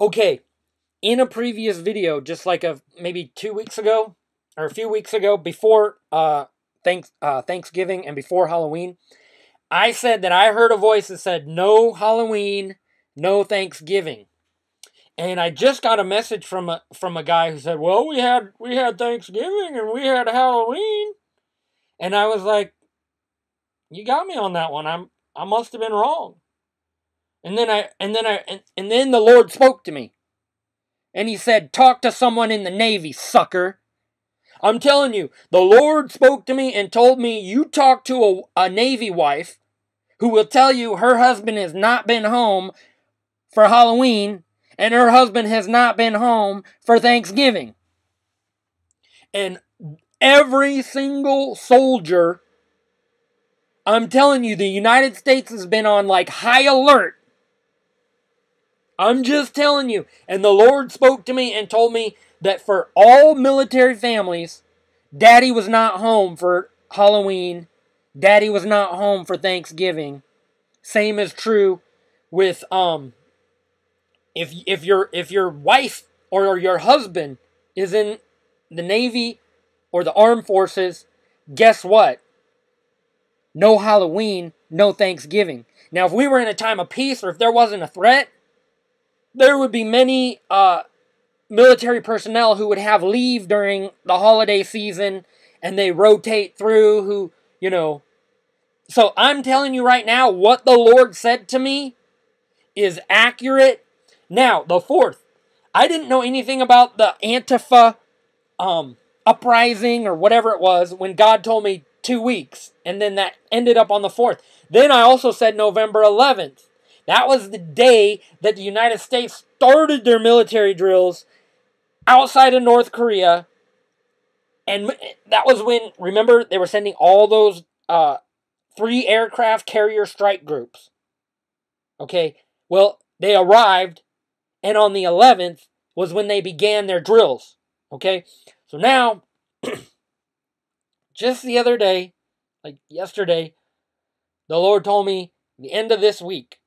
Okay, in a previous video, just like maybe 2 weeks ago, or a few weeks ago, before Thanksgiving and before Halloween, I said that I heard a voice that said, no Halloween, no Thanksgiving. And I just got a message from a guy who said, well, we had Thanksgiving and we had Halloween. And I was like, you got me on that one. I must have been wrong. And then the Lord spoke to me. And he said, talk to someone in the Navy, sucker. I'm telling you, the Lord spoke to me and told me, you talk to a Navy wife who will tell you her husband has not been home for Halloween and her husband has not been home for Thanksgiving. And every single soldier, I'm telling you, the United States has been on like high alert. I'm just telling you. And the Lord spoke to me and told me that for all military families, Daddy was not home for Halloween. Daddy was not home for Thanksgiving. Same is true with if your wife or your husband is in the Navy or the Armed Forces, guess what? No Halloween, no Thanksgiving. Now, if we were in a time of peace or if there wasn't a threat, there would be many military personnel who would have leave during the holiday season and they rotate through who, So I'm telling you right now, what the Lord said to me is accurate. Now, the 4th. I didn't know anything about the Antifa uprising or whatever it was when God told me 2 weeks. And then that ended up on the 4th. Then I also said November 11th. That was the day that the United States started their military drills outside of North Korea. And that was when, remember, they were sending all those 3 aircraft carrier strike groups. Okay, well, they arrived, and on the 11th was when they began their drills. Okay, so now, just the other day, like yesterday, the Lord told me the end of this week.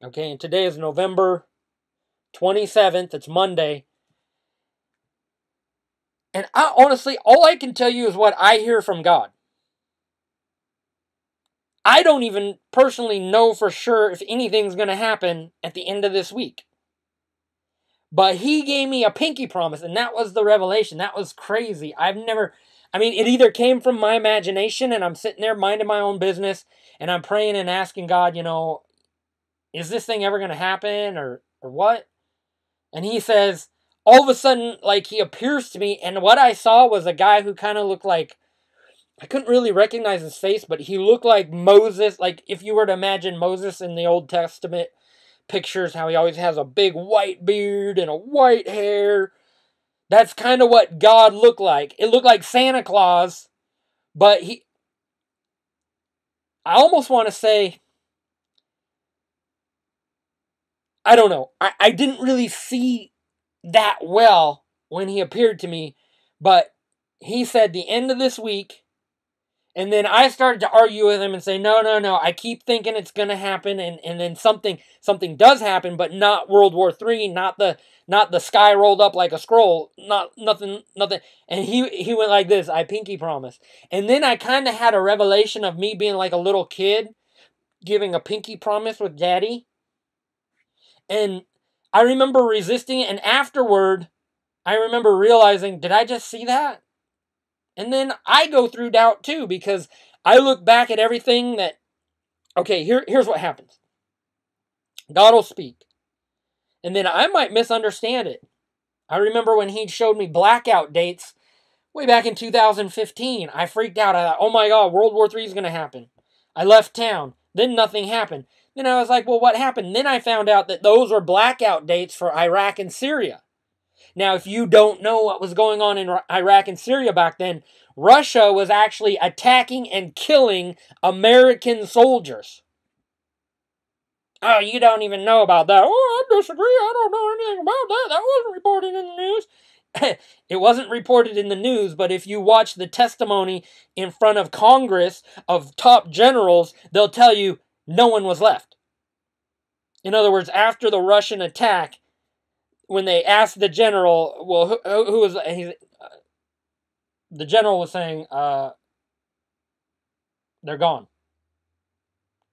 Okay, and today is November 27th. It's Monday. And honestly, all I can tell you is what I hear from God. I don't even personally know for sure if anything's going to happen at the end of this week. But he gave me a pinky promise, and that was the revelation. That was crazy. It either came from my imagination, and I'm sitting there minding my own business, and I'm praying and asking God, is this thing ever going to happen, or what? And he says, all of a sudden, like, he appears to me, and what I saw was a guy who kind of looked like, I couldn't really recognize his face, but he looked like Moses, like if you were to imagine Moses in the Old Testament pictures, how he always has a big white beard and a white hair. That's kind of what God looked like. It looked like Santa Claus, but I almost want to say, I don't know. I didn't really see that well when he appeared to me, but he said the end of this week. And then I started to argue with him and say, no, I keep thinking it's going to happen, and then something does happen, but not World War III, not the sky rolled up like a scroll, nothing. And he went like this, I pinky promise. And then I kind of had a revelation of me being like a little kid, giving a pinky promise with Daddy. And I remember resisting it, and afterward, I remember realizing, did I just see that? And then I go through doubt too, because I look back at everything that, okay, here's what happens. God will speak. And then I might misunderstand it. I remember when he showed me blackout dates way back in 2015. I freaked out. I thought, oh my God, World War III is going to happen. I left town. Then nothing happened. Then I was like, well, what happened? Then I found out that those were blackout dates for Iraq and Syria. Now, if you don't know what was going on in Iraq and Syria back then, Russia was actually attacking and killing American soldiers. Oh, you don't even know about that. Oh, I disagree. I don't know anything about that. That wasn't reported in the news. It wasn't reported in the news, but if you watch the testimony in front of Congress of top generals, they'll tell you no one was left. In other words, after the Russian attack, when they asked the general, well, who was the general was saying, they're gone.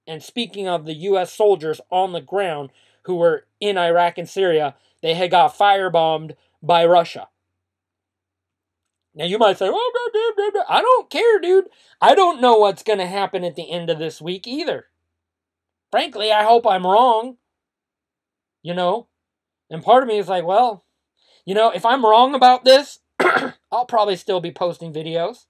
And speaking of the U.S. soldiers on the ground who were in Iraq and Syria, they had got firebombed by Russia. Now you might say, oh, I don't care, dude. I don't know what's going to happen at the end of this week either. Frankly, I hope I'm wrong. You know? And part of me is like, well, you know, if I'm wrong about this, I'll probably still be posting videos.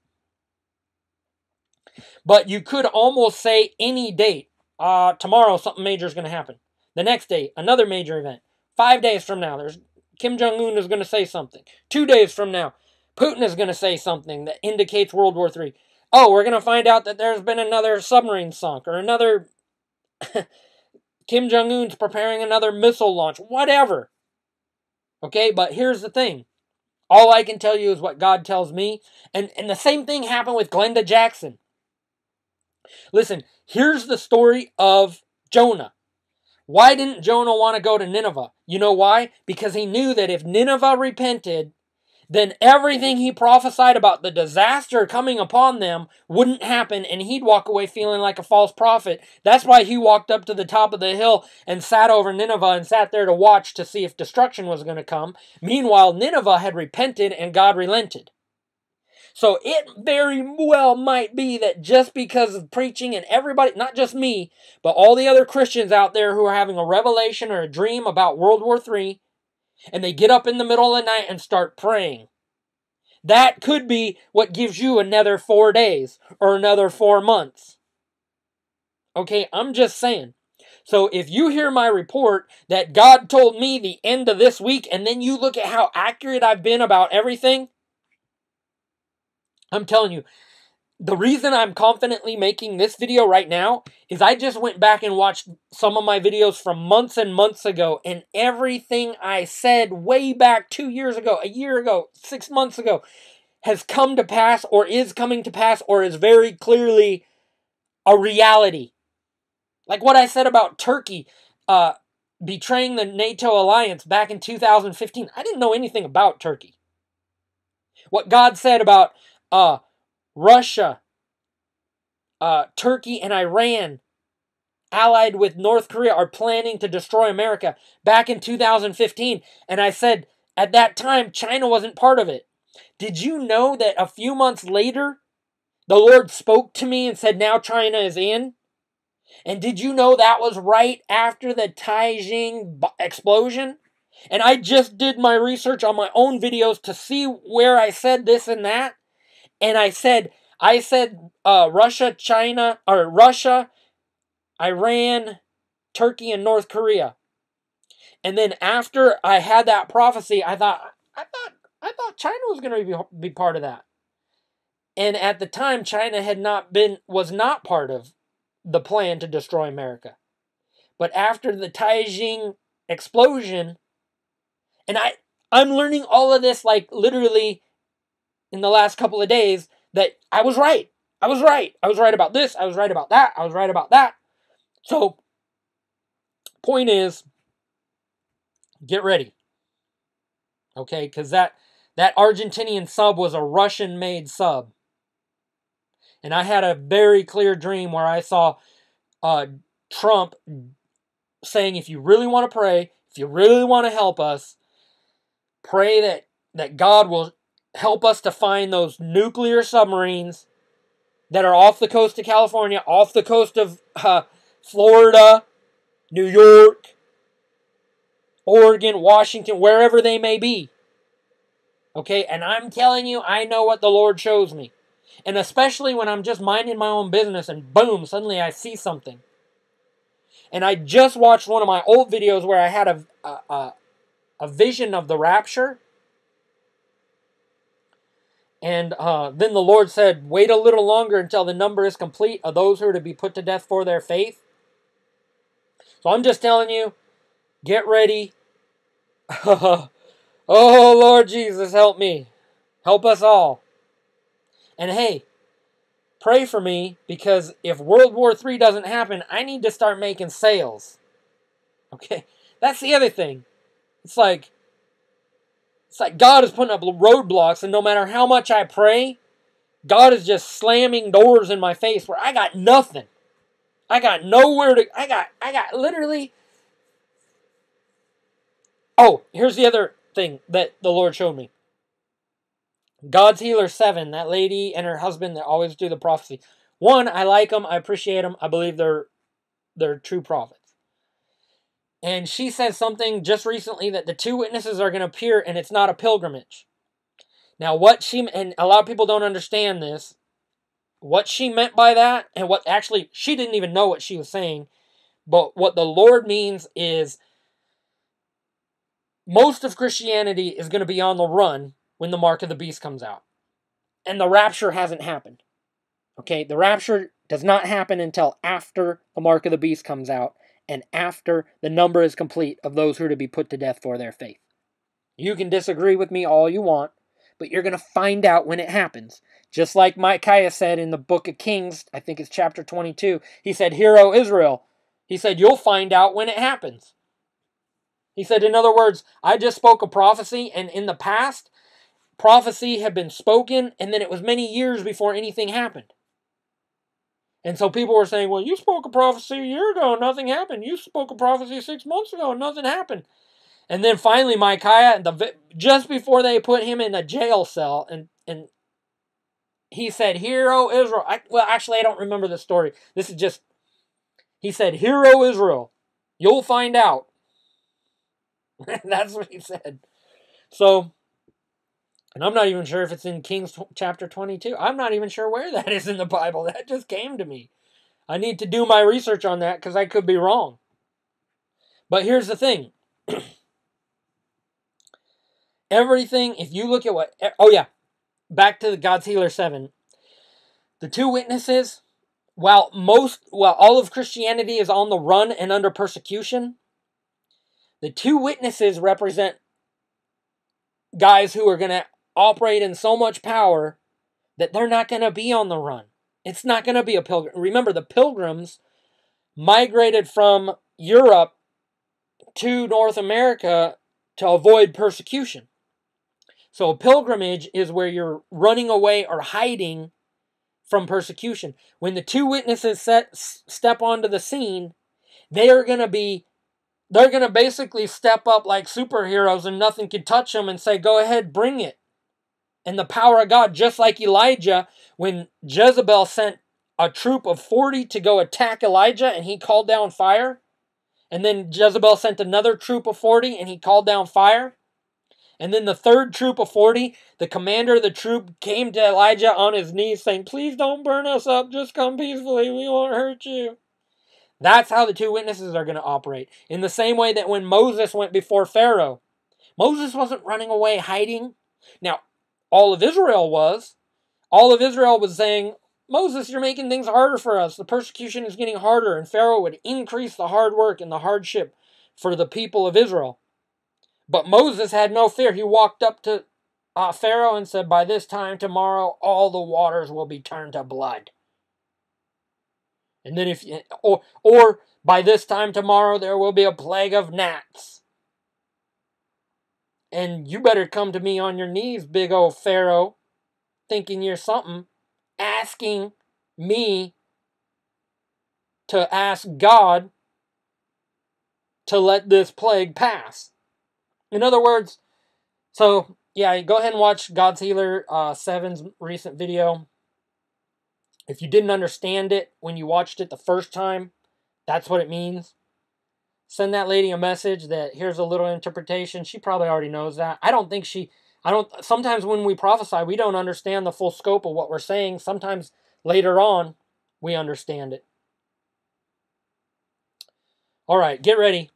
But you could almost say any date. Tomorrow, something major is going to happen. The next day, another major event. 5 days from now, there's Kim Jong-un is going to say something. 2 days from now, Putin is going to say something that indicates World War III. Oh, we're going to find out that there's been another submarine sunk, or another Kim Jong-un's preparing another missile launch. Whatever. Okay, but here's the thing. All I can tell you is what God tells me. And the same thing happened with Glenda Jackson. Listen, here's the story of Jonah. Why didn't Jonah want to go to Nineveh? You know why? Because he knew that if Nineveh repented, then everything he prophesied about the disaster coming upon them wouldn't happen, and he'd walk away feeling like a false prophet. That's why he walked up to the top of the hill and sat over Nineveh and sat there to watch to see if destruction was going to come. Meanwhile, Nineveh had repented and God relented. So it very well might be that just because of preaching and everybody, not just me, but all the other Christians out there who are having a revelation or a dream about World War III, and they get up in the middle of the night and start praying. That could be what gives you another 4 days or another 4 months. Okay, I'm just saying. So if you hear my report that God told me the end of this week, and then you look at how accurate I've been about everything, I'm telling you, the reason I'm confidently making this video right now is I just went back and watched some of my videos from months and months ago, and everything I said way back 2 years ago, a year ago, 6 months ago, has come to pass or is coming to pass or is very clearly a reality. Like what I said about Turkey betraying the NATO alliance back in 2015. I didn't know anything about Turkey. What God said about Russia, Turkey, and Iran, allied with North Korea, are planning to destroy America back in 2015. And I said, at that time, China wasn't part of it. Did you know that a few months later, the Lord spoke to me and said, now China is in? And did you know that was right after the Taizheng explosion? And I just did my research on my own videos to see where I said this and that. And I said Russia, China, or Russia, Iran, Turkey, and North Korea. And then after I had that prophecy, I thought China was going to be part of that. And at the time, China was not part of the plan to destroy America. But after the Taizheng explosion, and I'm learning all of this like literally in the last couple of days, that I was right. I was right. I was right about this. I was right about that. I was right about that. So, point is, get ready. Okay, because that Argentinian sub was a Russian-made sub. And I had a very clear dream where I saw Trump saying, if you really want to pray, if you really want to help us, pray that God will help us to find those nuclear submarines that are off the coast of California, off the coast of Florida, New York, Oregon, Washington, wherever they may be. Okay, and I'm telling you, I know what the Lord shows me. And especially when I'm just minding my own business and boom, suddenly I see something. And I just watched one of my old videos where I had a vision of the rapture. And then the Lord said, wait a little longer until the number is complete of those who are to be put to death for their faith. So I'm just telling you, get ready. Oh, Lord Jesus, help me. Help us all. And hey, pray for me, because if World War III doesn't happen, I need to start making sales. Okay? That's the other thing. It's like, It's like God is putting up roadblocks, and no matter how much I pray, God is just slamming doors in my face where I got nothing. I got nowhere to, I got literally. Oh, here's the other thing that the Lord showed me. God's Healer 7, that lady and her husband that always do the prophecy. One, I like them, I appreciate them, I believe they're true prophets. And she said something just recently that the two witnesses are going to appear and it's not a pilgrimage. Now and a lot of people don't understand this, what she meant by that, and what actually, she didn't even know what she was saying, but what the Lord means is most of Christianity is going to be on the run when the mark of the beast comes out. And the rapture hasn't happened. Okay, the rapture does not happen until after the mark of the beast comes out and after the number is complete of those who are to be put to death for their faith. You can disagree with me all you want, but you're going to find out when it happens. Just like Micaiah said in the book of Kings, I think it's chapter 22, he said, "Hear, O Israel." He said, you'll find out when it happens. He said, in other words, I just spoke a prophecy, and in the past, prophecy had been spoken, and then it was many years before anything happened. And so people were saying, well, you spoke a prophecy a year ago, nothing happened. You spoke a prophecy 6 months ago, nothing happened. And then finally Micaiah, just before they put him in a jail cell, and he said, "Hear, O Israel." Well, actually, I don't remember the story. This is just, he said, "Hear, O Israel, you'll find out." That's what he said. So, and I'm not even sure if it's in Kings chapter 22. I'm not even sure where that is in the Bible. That just came to me. I need to do my research on that because I could be wrong. But here's the thing. Everything, if you look at what... Oh yeah, back to the God's Healer 7. The two witnesses, while all of Christianity is on the run and under persecution, the two witnesses represent guys who are going to operate in so much power that they're not going to be on the run. It's not going to be a pilgrim. Remember, the pilgrims migrated from Europe to North America to avoid persecution. So a pilgrimage is where you're running away or hiding from persecution. When the two witnesses step onto the scene, they're going to basically step up like superheroes and nothing can touch them and say, go ahead, bring it. And the power of God, just like Elijah, when Jezebel sent a troop of 40 to go attack Elijah and he called down fire. And then Jezebel sent another troop of 40 and he called down fire. And then the third troop of 40, the commander of the troop came to Elijah on his knees saying, please don't burn us up, just come peacefully, we won't hurt you. That's how the two witnesses are going to operate. In the same way that when Moses went before Pharaoh, Moses wasn't running away hiding. Now, all of Israel was. All of Israel was saying, Moses, you're making things harder for us. The persecution is getting harder. And Pharaoh would increase the hard work and the hardship for the people of Israel. But Moses had no fear. He walked up to Pharaoh and said, by this time tomorrow, all the waters will be turned to blood. And then or by this time tomorrow, there will be a plague of gnats. And you better come to me on your knees, big old Pharaoh, thinking you're something, asking me to ask God to let this plague pass. In other words, so yeah, go ahead and watch God's Healer 7's recent video. If you didn't understand it when you watched it the first time, that's what it means. Send that lady a message that here's a little interpretation. She probably already knows that. Sometimes when we prophesy, we don't understand the full scope of what we're saying. Sometimes later on, we understand it. All right, get ready.